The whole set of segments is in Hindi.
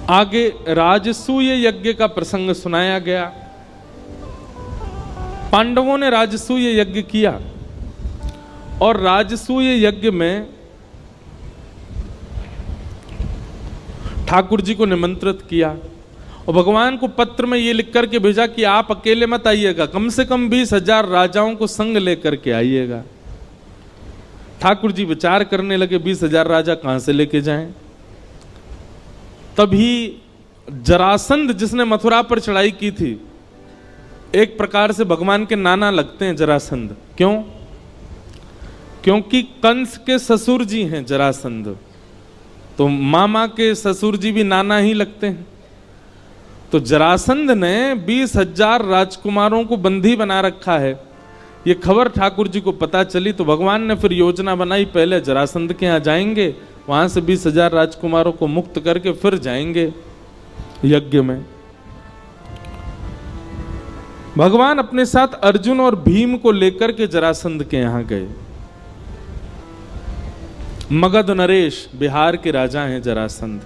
आगे राजसूय यज्ञ का प्रसंग सुनाया गया। पांडवों ने राजसूय यज्ञ किया और राजसूय यज्ञ में ठाकुर जी को निमंत्रित किया और भगवान को पत्र में ये लिख करके भेजा कि आप अकेले मत आइएगा, कम से कम 20,000 राजाओं को संग लेकर के आइएगा। ठाकुर जी विचार करने लगे 20,000 राजा कहां से लेके जाएं। तभी जरासंध जिसने मथुरा पर चढ़ाई की थी, एक प्रकार से भगवान के नाना लगते हैं जरासंध। क्यों? क्योंकि कंस के ससुर जी हैं जरासंध, तो मामा के ससुर जी भी नाना ही लगते हैं। तो जरासंध ने 20,000 राजकुमारों को बंदी बना रखा है। ये खबर ठाकुर जी को पता चली तो भगवान ने फिर योजना बनाई, पहले जरासंध के यहाँ जाएंगे, वहां से 20,000 राजकुमारों को मुक्त करके फिर जाएंगे यज्ञ में। भगवान अपने साथ अर्जुन और भीम को लेकर के जरासंध के यहां गए। मगध नरेश, बिहार के राजा हैं जरासंध।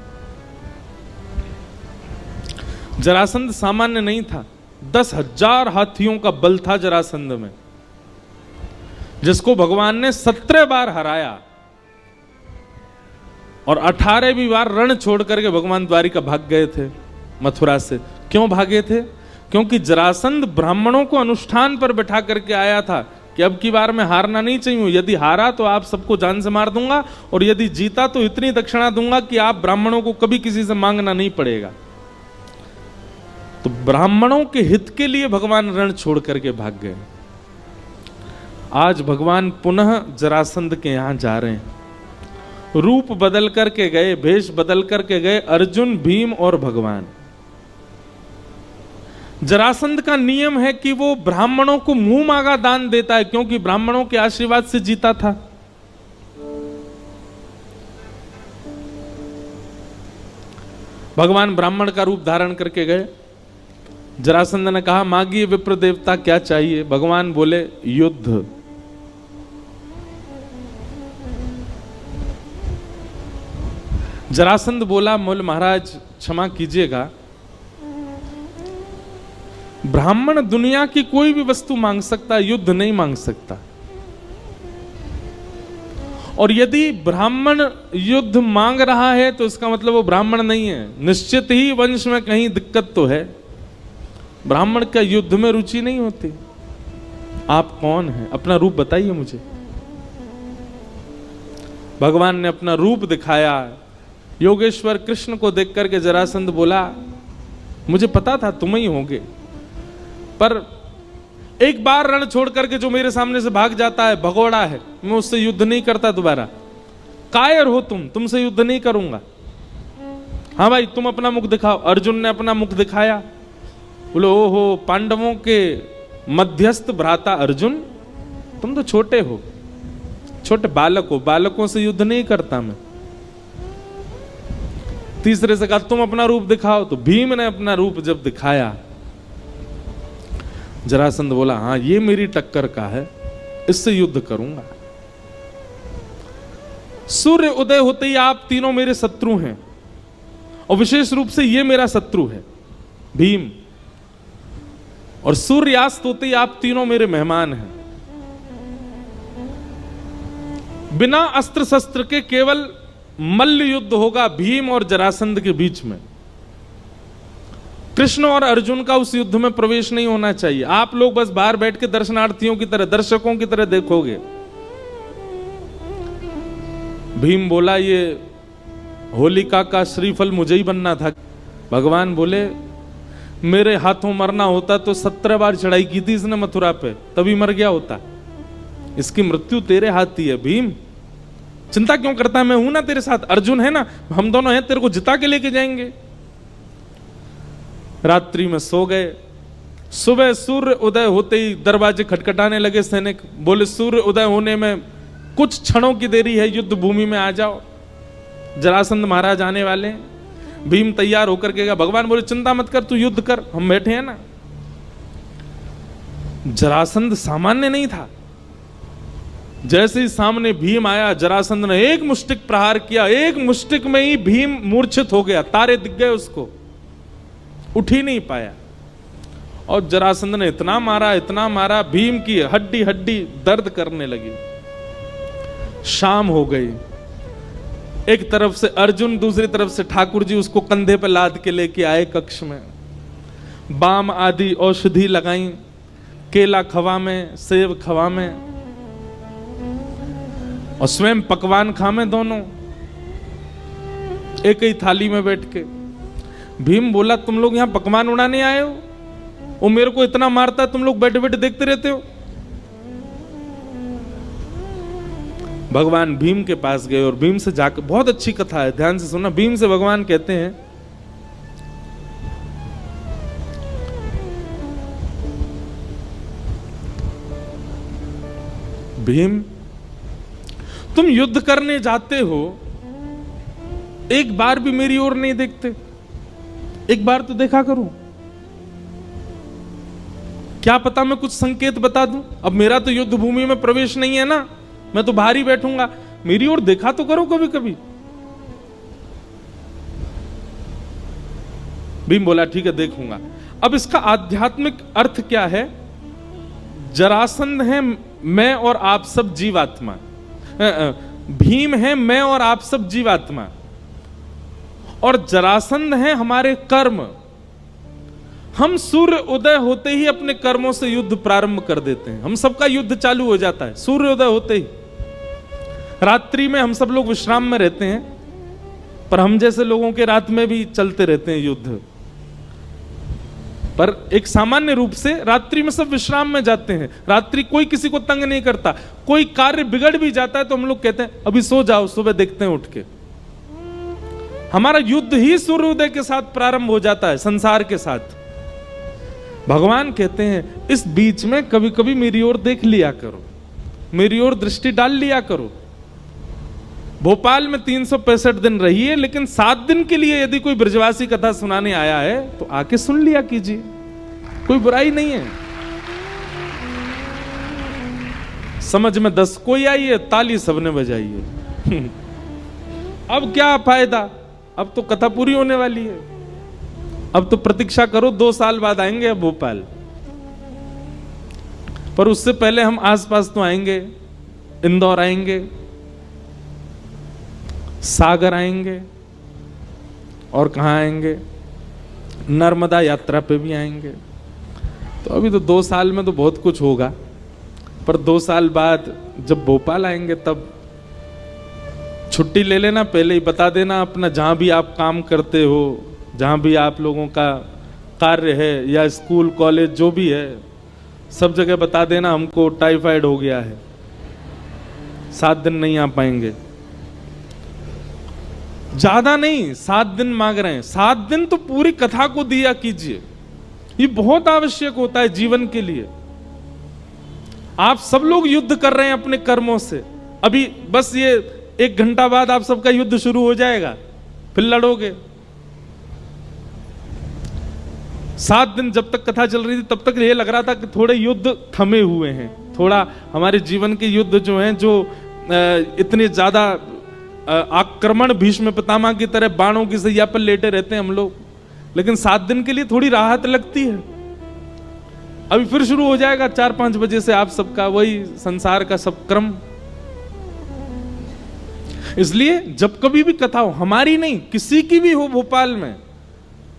जरासंध सामान्य नहीं था, 10,000 हाथियों का बल था जरासंध में, जिसको भगवान ने 17 बार हराया और 18वीं बार रण छोड़ करके भगवान द्वारिका भाग गए थे मथुरा से। क्यों भागे थे? क्योंकि जरासंध ब्राह्मणों को अनुष्ठान पर बैठा करके आया था कि अब की बार मैं हारना नहीं चाहिए, यदि हारा तो आप सबको जान से मार दूंगा और यदि जीता तो इतनी दक्षिणा दूंगा कि आप ब्राह्मणों को कभी किसी से मांगना नहीं पड़ेगा। तो ब्राह्मणों के हित के लिए भगवान रण छोड़ करके भाग गए। आज भगवान पुनः जरासंध के यहां जा रहे हैं। रूप बदल करके गए, भेष बदल करके गए अर्जुन, भीम और भगवान। जरासंध का नियम है कि वो ब्राह्मणों को मुंह मांगा दान देता है, क्योंकि ब्राह्मणों के आशीर्वाद से जीता था। भगवान ब्राह्मण का रूप धारण करके गए। जरासंध ने कहा, मांगिए विप्र देवता क्या चाहिए? भगवान बोले, युद्ध। जरासंध बोला, मोल महाराज क्षमा कीजिएगा, ब्राह्मण दुनिया की कोई भी वस्तु मांग सकता, युद्ध नहीं मांग सकता। और यदि ब्राह्मण युद्ध मांग रहा है तो इसका मतलब वो ब्राह्मण नहीं है, निश्चित ही वंश में कहीं दिक्कत तो है। ब्राह्मण का युद्ध में रुचि नहीं होती। आप कौन हैं? अपना रूप बताइए मुझे। भगवान ने अपना रूप दिखाया। योगेश्वर कृष्ण को देख करके जरासंध बोला, मुझे पता था तुम ही होगे, पर एक बार रण छोड़ करके जो मेरे सामने से भाग जाता है, भगोड़ा है, मैं उससे युद्ध नहीं करता दोबारा। कायर हो तुमसे युद्ध नहीं करूंगा। हाँ भाई, तुम अपना मुख दिखाओ। अर्जुन ने अपना मुख दिखाया। बोलो, ओहो, पांडवों के मध्यस्थ भ्राता अर्जुन, तुम तो छोटे हो, छोटे बालक हो, बालकों से युद्ध नहीं करता मैं। तीसरे से कहा, तुम अपना रूप दिखाओ। तो भीम ने अपना रूप जब दिखाया, जरासंध बोला, हाँ ये मेरी टक्कर का है, इससे युद्ध करूंगा। सूर्य उदय होते ही आप तीनों मेरे शत्रु हैं, और विशेष रूप से ये मेरा शत्रु है भीम, और सूर्यास्त होते ही आप तीनों मेरे मेहमान हैं। बिना अस्त्र शस्त्र के केवल मल्ल युद्ध होगा भीम और जरासंध के बीच में। कृष्ण और अर्जुन का उस युद्ध में प्रवेश नहीं होना चाहिए। आप लोग बस बाहर बैठ के दर्शनार्थियों की तरह, दर्शकों की तरह देखोगे। भीम बोला, ये होलिका का श्रीफल मुझे ही बनना था। भगवान बोले, मेरे हाथों मरना होता तो 17 बार चढ़ाई की थी इसने मथुरा पे, तभी मर गया होता। इसकी मृत्यु तेरे हाथ ही है भीम, चिंता क्यों करता है? मैं हूं ना तेरे साथ, अर्जुन है ना, हम दोनों हैं, तेरे को जिता के लेके जाएंगे। रात्रि में सो गए। सुबह सूर्य उदय होते ही दरवाजे खटखटाने लगे। सैनिक बोले, सूर्य उदय होने में कुछ क्षणों की देरी है, युद्ध भूमि में आ जाओ, जरासंध महाराज आने वाले। भीम तैयार होकर के गया। भगवान बोले, चिंता मत कर, तू युद्ध कर, हम बैठे हैं ना। जरासंध सामान्य नहीं था। जैसे ही सामने भीम आया, जरासंध ने एक मुष्टिक प्रहार किया, एक मुष्टिक में ही भीम मूर्छित हो गया, तारे दिख गए उसको, उठ ही नहीं पाया। और जरासंध ने इतना मारा, भीम की हड्डी हड्डी दर्द करने लगी। शाम हो गई, एक तरफ से अर्जुन, दूसरी तरफ से ठाकुर जी उसको कंधे पर लाद के लेके आए कक्ष में। बाम आदि औषधि लगाई, केला खवा में, सेब खवा में, और स्वयं पकवान खामे दोनों एक ही थाली में बैठ के। भीम बोला, तुम लोग यहां पकवान उड़ाने आए हो? वो मेरे को इतना मारता है, तुम लोग बैठे बैठे देखते रहते हो। भगवान भीम के पास गए और भीम से जाकर, बहुत अच्छी कथा है, ध्यान से सुनना। भीम से भगवान कहते हैं, भीम तुम युद्ध करने जाते हो, एक बार भी मेरी ओर नहीं देखते, एक बार तो देखा करो, क्या पता मैं कुछ संकेत बता दूं। अब मेरा तो युद्ध भूमि में प्रवेश नहीं है ना, मैं तो बाहर ही बैठूंगा, मेरी ओर देखा तो करो कभी कभी। भीम बोला, ठीक है देखूंगा। अब इसका आध्यात्मिक अर्थ क्या है? जरासंध है मैं और आप सब जीवात्मा, भीम है मैं और आप सब जीवात्मा, और जरासंध है हमारे कर्म। हम सूर्य उदय होते ही अपने कर्मों से युद्ध प्रारंभ कर देते हैं, हम सबका युद्ध चालू हो जाता है सूर्य उदय होते ही। रात्रि में हम सब लोग विश्राम में रहते हैं, पर हम जैसे लोगों के रात में भी चलते रहते हैं युद्ध, पर एक सामान्य रूप से रात्रि में सब विश्राम में जाते हैं। रात्रि कोई किसी को तंग नहीं करता, कोई कार्य बिगड़ भी जाता है तो हम लोग कहते हैं अभी सो जाओ, सुबह देखते हैं उठ के। हमारा युद्ध ही सूर्योदय के साथ प्रारंभ हो जाता है, संसार के साथ। भगवान कहते हैं इस बीच में कभी कभी मेरी ओर देख लिया करो, मेरी ओर दृष्टि डाल लिया करो। भोपाल में 365 दिन रहिए, लेकिन 7 दिन के लिए यदि कोई ब्रजवासी कथा सुनाने आया है तो आके सुन लिया कीजिए, कोई बुराई नहीं है। समझ में 10 कोई आई है, ताली सबने बजाई है। अब क्या फायदा, अब तो कथा पूरी होने वाली है, अब तो प्रतीक्षा करो, 2 साल बाद आएंगे अब भोपाल, पर उससे पहले हम आसपास तो आएंगे, इंदौर आएंगे, सागर आएंगे, और कहां आएंगे, नर्मदा यात्रा पे भी आएंगे। तो अभी तो 2 साल में तो बहुत कुछ होगा, पर 2 साल बाद जब भोपाल आएंगे तब छुट्टी ले लेना, पहले ही बता देना अपना, जहां भी आप काम करते हो, जहां भी आप लोगों का कार्य है, या स्कूल कॉलेज जो भी है, सब जगह बता देना हमको टाइफाइड हो गया है, 7 दिन नहीं आ पाएंगे। ज्यादा नहीं, 7 दिन मांग रहे हैं, 7 दिन तो पूरी कथा को दिया कीजिए, ये बहुत आवश्यक होता है जीवन के लिए। आप सब लोग युद्ध कर रहे हैं अपने कर्मों से, अभी बस ये 1 घंटा बाद आप सबका युद्ध शुरू हो जाएगा, फिर लड़ोगे। 7 दिन जब तक कथा चल रही थी तब तक ये लग रहा था कि थोड़े युद्ध थमे हुए हैं, थोड़ा हमारे जीवन के युद्ध जो हैं, जो इतने ज्यादा आक्रमण भीष्म पितामह की तरह बाणों की सैया पर लेटे रहते हैं हम लोग, लेकिन 7 दिन के लिए थोड़ी राहत लगती है। अभी फिर शुरू हो जाएगा 4-5 बजे से आप सबका वही संसार का सब क्रम। इसलिए जब कभी भी कथा हो, हमारी नहीं किसी की भी हो भोपाल में,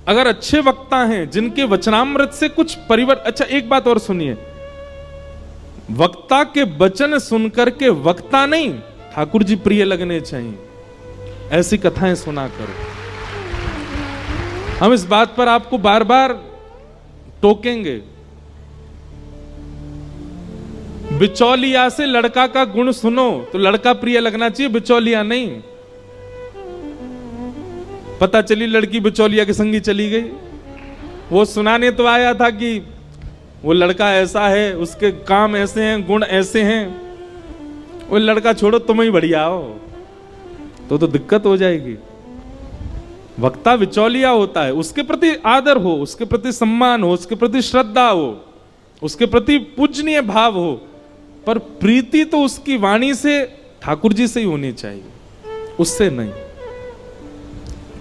अगर अच्छे वक्ता हैं जिनके वचनामृत से कुछ परिवर्तन। अच्छा एक बात और सुनिए, वक्ता के वचन सुनकर के वक्ता नहीं ठाकुर जी प्रिय लगने चाहिए, ऐसी कथाएं सुना करो। हम इस बात पर आपको बार बार टोकेंगे। बिचौलिया से लड़का का गुण सुनो तो लड़का प्रिय लगना चाहिए, बिचौलिया नहीं। पता चली लड़की बिचौलिया के संगी चली गई, वो सुनाने तो आया था कि वो लड़का ऐसा है, उसके काम ऐसे हैं, गुण ऐसे हैं, वो लड़का छोड़ो तुम ही बढ़िया हो, तो दिक्कत हो जाएगी। वक्ता बिचौलिया होता है, उसके प्रति आदर हो, उसके प्रति सम्मान हो, उसके प्रति श्रद्धा हो, उसके प्रति पूजनीय भाव हो, पर प्रीति तो उसकी वाणी से, ठाकुर जी से ही होनी चाहिए, उससे नहीं।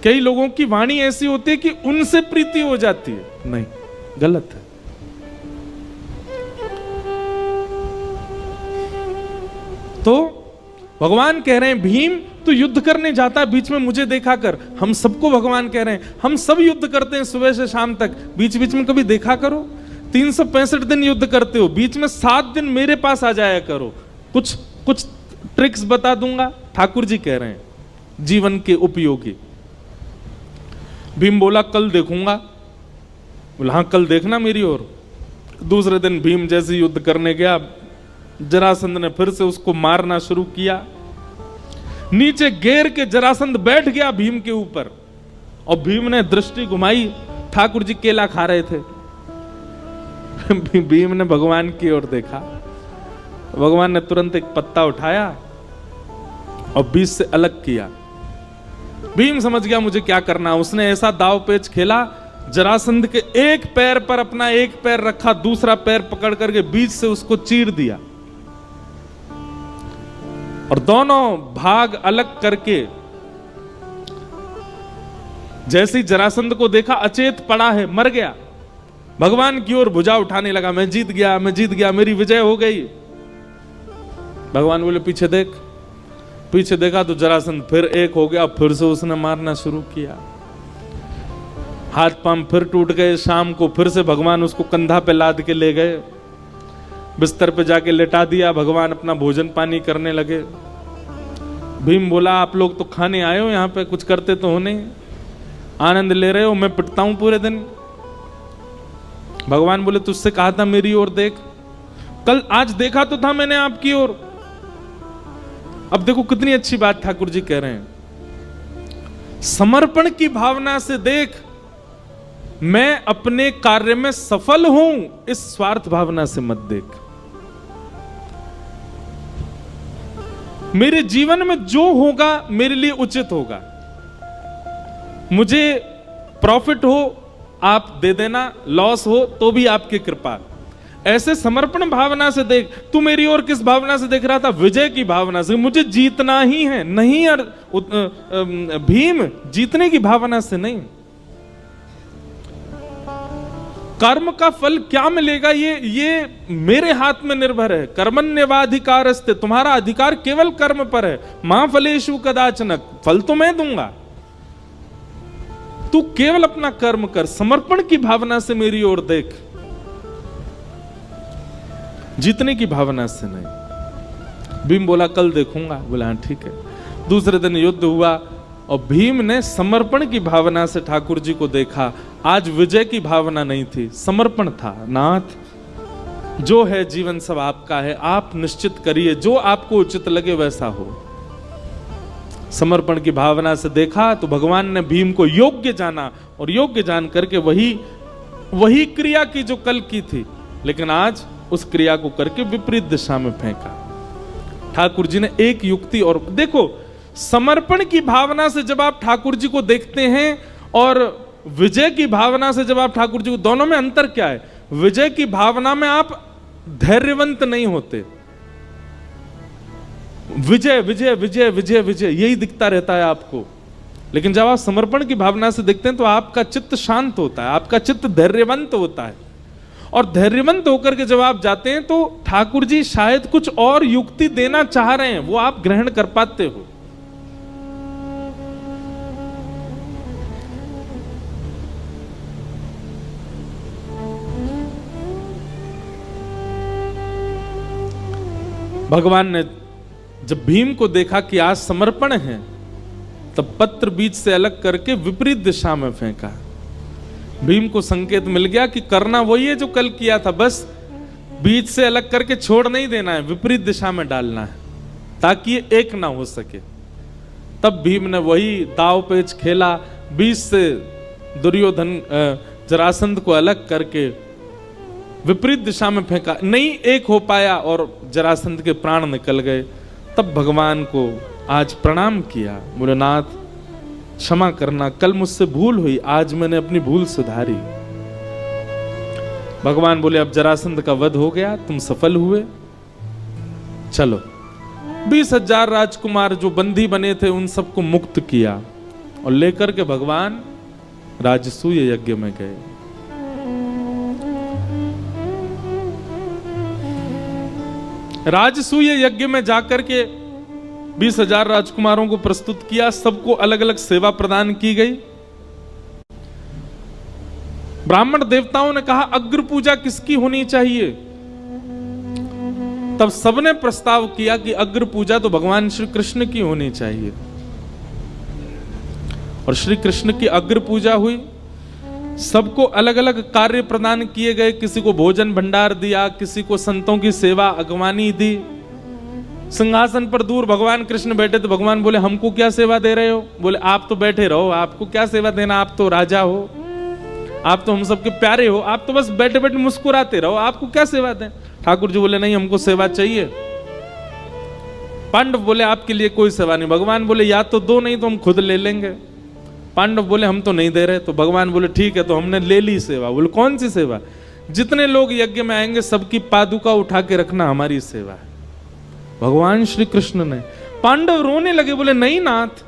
कई लोगों की वाणी ऐसी होती है कि उनसे प्रीति हो जाती है, नहीं, गलत है। तो भगवान कह रहे हैं भीम तू युद्ध करने जाता है, बीच में मुझे देखा कर। हम सबको भगवान कह रहे हैं, हम सब युद्ध करते हैं सुबह से शाम तक, बीच बीच में कभी देखा करो। 365 दिन युद्ध करते हो, बीच में 7 दिन मेरे पास आ जाया करो, कुछ कुछ ट्रिक्स बता दूंगा। ठाकुर जी कह रहे हैं जीवन के उपयोगी। भीम बोला कल देखूंगा। बोला हाँ कल देखना मेरी ओर। दूसरे दिन भीम जैसे युद्ध करने गया, जरासंध ने फिर से उसको मारना शुरू किया। नीचे घेर के जरासंध बैठ गया भीम के ऊपर, और भीम ने दृष्टि घुमाई, ठाकुर जी केला खा रहे थे। भीम ने भगवान की ओर देखा, भगवान ने तुरंत एक पत्ता उठाया और बीच से अलग किया। भीम समझ गया मुझे क्या करना। उसने ऐसा दाव पेच खेला, जरासंध के एक पैर पर अपना एक पैर रखा, दूसरा पैर पकड़ करके बीच से उसको चीर दिया, और दोनों भाग अलग करके, जैसे ही जरासंध को देखा अचेत पड़ा है, मर गया, भगवान की ओर भुजा उठाने लगा, मैं जीत गया, मैं जीत गया, मेरी विजय हो गई। भगवान बोले पीछे देख। पीछे देखा तो जरासंध फिर एक हो गया, फिर से उसने मारना शुरू किया। हाथ पांव फिर टूट गए। शाम को फिर से भगवान उसको कंधा पे लाद के ले गए, बिस्तर पे जाके लेटा दिया। भगवान अपना भोजन पानी करने लगे। भीम बोला आप लोग तो खाने आए हो, यहाँ पे कुछ करते तो हो नहीं, आनंद ले रहे हो, मैं पिटता हूं पूरे दिन। भगवान बोले तुझसे कहा था मेरी ओर देख, कल आज देखा तो था मैंने आपकी ओर। अब देखो कितनी अच्छी बात ठाकुर जी कह रहे हैं, समर्पण की भावना से देख, मैं अपने कार्य में सफल हूं, इस स्वार्थ भावना से मत देख। मेरे जीवन में जो होगा मेरे लिए उचित होगा, मुझे प्रॉफिट हो आप दे देना, लॉस हो तो भी आपकी कृपा। ऐसे समर्पण भावना से देख। तू मेरी ओर किस भावना से देख रहा था? विजय की भावना से, मुझे जीतना ही है। नहीं यार भीम, जीतने की भावना से नहीं। कर्म का फल क्या मिलेगा ये मेरे हाथ में निर्भर है। कर्मण्येवाधिकारस्ते, तुम्हारा अधिकार केवल कर्म पर है। मां फलेषु कदाचन, फल तो मैं दूंगा, तू केवल अपना कर्म कर। समर्पण की भावना से मेरी ओर देख, जीतने की भावना से नहीं। भीम बोला कल देखूंगा। बोला हाँ ठीक है। दूसरे दिन युद्ध हुआ और भीम ने समर्पण की भावना से ठाकुर जी को देखा। आज विजय की भावना नहीं थी, समर्पण था। नाथ जो है जीवन सब आपका है, आप निश्चित करिए, जो आपको उचित लगे वैसा हो। समर्पण की भावना से देखा तो भगवान ने भीम को योग्य जाना, और योग्य जान करके वही क्रिया की जो कल की थी, लेकिन आज उस क्रिया को करके विपरीत दिशा में फेंका। ठाकुर जी ने एक युक्ति और देखो, समर्पण की भावना से जब आप ठाकुर जी को देखते हैं और विजय की भावना से जब आप ठाकुर जी को, दोनों में अंतर क्या है? विजय की भावना में आप धैर्यवंत नहीं होते, विजय विजय विजय विजय विजय यही दिखता रहता है आपको। लेकिन जब आप समर्पण की भावना से देखते हैं तो आपका चित्त शांत होता है, आपका चित्त धैर्यवंत होता है। और धैर्यवंत होकर के जब आप जाते हैं तो ठाकुर जी शायद कुछ और युक्ति देना चाह रहे हैं, वो आप ग्रहण कर पाते हो। भगवान ने जब भीम को देखा कि आज समर्पण है, तब पत्र बीच से अलग करके विपरीत दिशा में फेंका। भीम को संकेत मिल गया कि करना वही है जो कल किया था, बस बीच से अलग करके छोड़ नहीं देना है, विपरीत दिशा में डालना है ताकि ये एक ना हो सके। तब भीम ने वही दाव पेच खेला, बीच से दुर्योधन जरासंध को अलग करके विपरीत दिशा में फेंका, नहीं एक हो पाया और जरासंध के प्राण निकल गए। तब भगवान को आज प्रणाम किया, बोले नाथ क्षमा करना, कल मुझसे भूल हुई, आज मैंने अपनी भूल सुधारी। भगवान बोले अब जरासंध का वध हो गया, तुम सफल हुए। चलो 20,000 राजकुमार जो बंदी बने थे उन सबको मुक्त किया और लेकर के भगवान राजसूय यज्ञ में गए। राजसूय यज्ञ में जाकर के 20,000 राजकुमारों को प्रस्तुत किया, सबको अलग अलग सेवा प्रदान की गई। ब्राह्मण देवताओं ने कहा अग्र पूजा किसकी होनी चाहिए? तब सबने प्रस्ताव किया कि अग्र पूजा तो भगवान श्री कृष्ण की होनी चाहिए। और श्री कृष्ण की अग्र पूजा हुई। सबको अलग अलग कार्य प्रदान किए गए, किसी को भोजन भंडार दिया, किसी को संतों की सेवा अगवानी दी। सिंहासन पर दूर भगवान कृष्ण बैठे तो भगवान बोले हमको क्या सेवा दे रहे हो? बोले आप तो बैठे रहो, आपको क्या सेवा देना, आप तो राजा हो, आप तो हम सबके प्यारे हो, आप तो बस बैठे बैठे मुस्कुराते रहो, आपको क्या सेवा दें? ठाकुर जी बोले नहीं हमको सेवा चाहिए। पांडव बोले आपके लिए कोई सेवा नहीं। भगवान बोले या तो दो, नहीं तो हम खुद ले लेंगे। पांडव बोले हम तो नहीं दे रहे। तो भगवान बोले ठीक है, तो हमने ले ली सेवा। बोले कौन सी सेवा? जितने लोग यज्ञ में आएंगे सबकी पादुका उठा के रखना हमारी सेवा है। भगवान श्री कृष्ण ने, पांडव रोने लगे, बोले नहीं नाथ।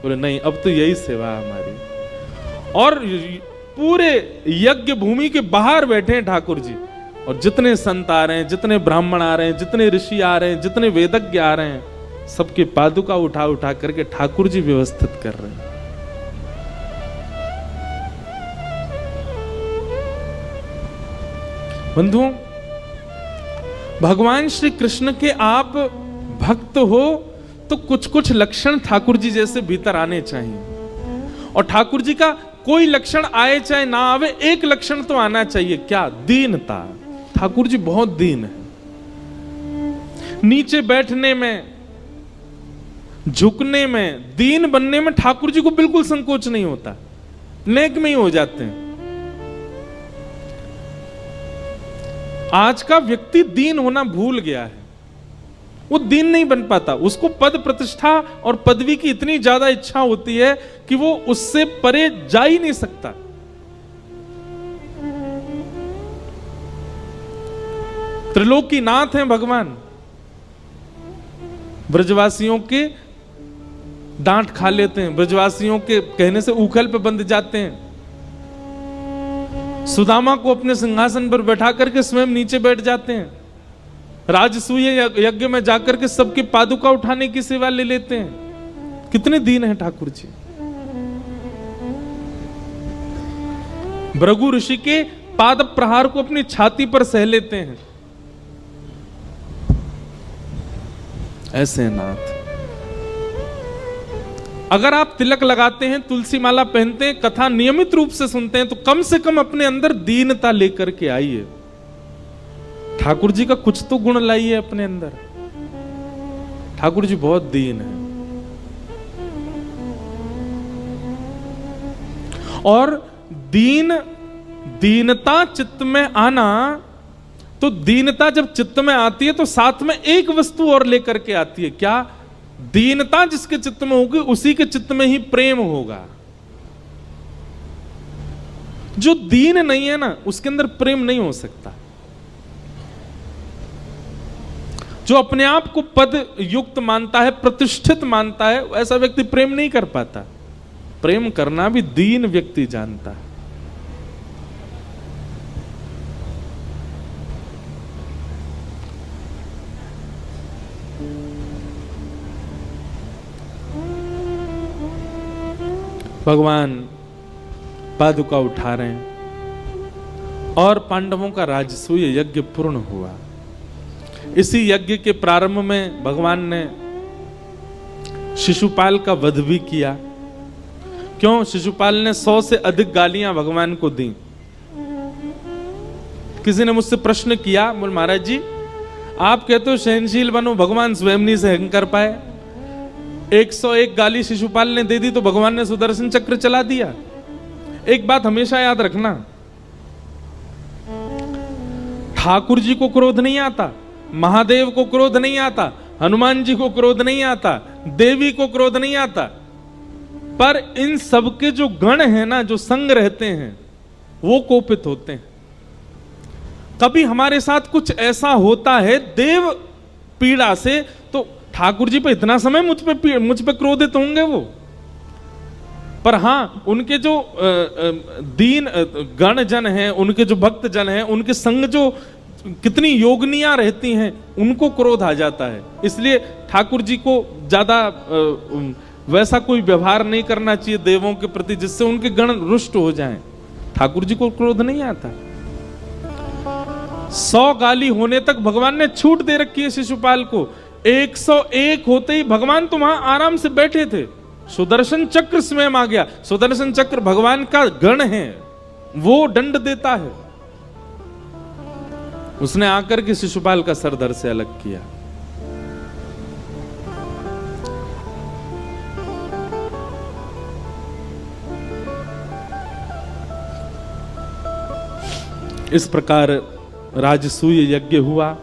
बोले नहीं, अब तो यही सेवा है हमारी। और पूरे यज्ञ भूमि के बाहर बैठे हैं ठाकुर जी, और जितने संत आ रहे हैं, जितने ब्राह्मण आ रहे हैं, जितने ऋषि आ रहे हैं, जितने वेदज्ञ आ रहे हैं, सबके पादुका उठा उठा करके ठाकुर जी व्यवस्थित कर रहे हैं। बंधुओं, भगवान श्री कृष्ण के आप भक्त हो तो कुछ कुछ लक्षण ठाकुर जी जैसे भीतर आने चाहिए। और ठाकुर जी का कोई लक्षण आए चाहे ना आवे, एक लक्षण तो आना चाहिए। क्या? दीनता। ठाकुर जी बहुत दीन है। नीचे बैठने में, झुकने में, दीन बनने में ठाकुर जी को बिल्कुल संकोच नहीं होता, नेक में ही हो जाते हैं। आज का व्यक्ति दीन होना भूल गया है, वो दीन नहीं बन पाता। उसको पद प्रतिष्ठा और पदवी की इतनी ज्यादा इच्छा होती है कि वो उससे परे जा ही नहीं सकता। त्रिलोकीनाथ हैं भगवान, ब्रजवासियों के डांट खा लेते हैं, ब्रजवासियों के कहने से उखल पे बंध जाते हैं। सुदामा को अपने सिंहासन पर बैठा करके स्वयं नीचे बैठ जाते हैं। राजसूय यज्ञ में जाकर के सबके पादुका उठाने की सेवा ले लेते हैं। कितने दीन हैं ठाकुर जी। भृगु ऋषि के पाद प्रहार को अपनी छाती पर सह लेते हैं। ऐसे नाथ। अगर आप तिलक लगाते हैं, तुलसी माला पहनते हैं, कथा नियमित रूप से सुनते हैं, तो कम से कम अपने अंदर दीनता लेकर के आइए। ठाकुर जी का कुछ तो गुण लाइए अपने अंदर। ठाकुर जी बहुत दीन है। और दीनता चित्त में आना, तो दीनता जब चित्त में आती है तो साथ में एक वस्तु और लेकर के आती है। क्या? दीनता जिसके चित्त में होगी उसी के चित्त में ही प्रेम होगा। जो दीन नहीं है ना, उसके अंदर प्रेम नहीं हो सकता। जो अपने आप को पद युक्त मानता है, प्रतिष्ठित मानता है, ऐसा व्यक्ति प्रेम नहीं कर पाता। प्रेम करना भी दीन व्यक्ति जानता है। भगवान पादुका उठा रहे हैं और पांडवों का राजसूय यज्ञ पूर्ण हुआ। इसी यज्ञ के प्रारंभ में भगवान ने शिशुपाल का वध भी किया। क्यों? शिशुपाल ने 100 से अधिक गालियां भगवान को दी। किसी ने मुझसे प्रश्न किया, बोल महाराज जी आप कहते हो सहनशील बनो, भगवान स्वयं नहीं सहन कर पाए। 101 गाली शिशुपाल ने दे दी तो भगवान ने सुदर्शन चक्र चला दिया। एक बात हमेशा याद रखना, ठाकुर जी को क्रोध नहीं आता, महादेव को क्रोध नहीं आता, हनुमान जी को क्रोध नहीं आता, देवी को क्रोध नहीं आता, पर इन सबके जो गण हैं ना, जो संग रहते हैं, वो कोपित होते हैं। कभी हमारे साथ कुछ ऐसा होता है, देव पीड़ा से, तो ठाकुर जी पे इतना समय मुझ पे क्रोधित होंगे वो? पर हाँ, उनके जो दीन गण जन हैं, उनके जो भक्त जन हैं, उनके संग जो कितनी योगनियां रहती हैं, उनको क्रोध आ जाता है। इसलिए ठाकुर जी को ज्यादा वैसा कोई व्यवहार नहीं करना चाहिए देवों के प्रति जिससे उनके गण रुष्ट हो जाएं। ठाकुर जी को क्रोध नहीं आता। 100 गाली होने तक भगवान ने छूट दे रखी है शिशुपाल को। 101 होते ही भगवान तो वहां आराम से बैठे थे, सुदर्शन चक्र स्वयं आ गया। सुदर्शन चक्र भगवान का गण है, वो दंड देता है। उसने आकर के शिशुपाल का सर धड़ से अलग किया। इस प्रकार राजसूय यज्ञ हुआ।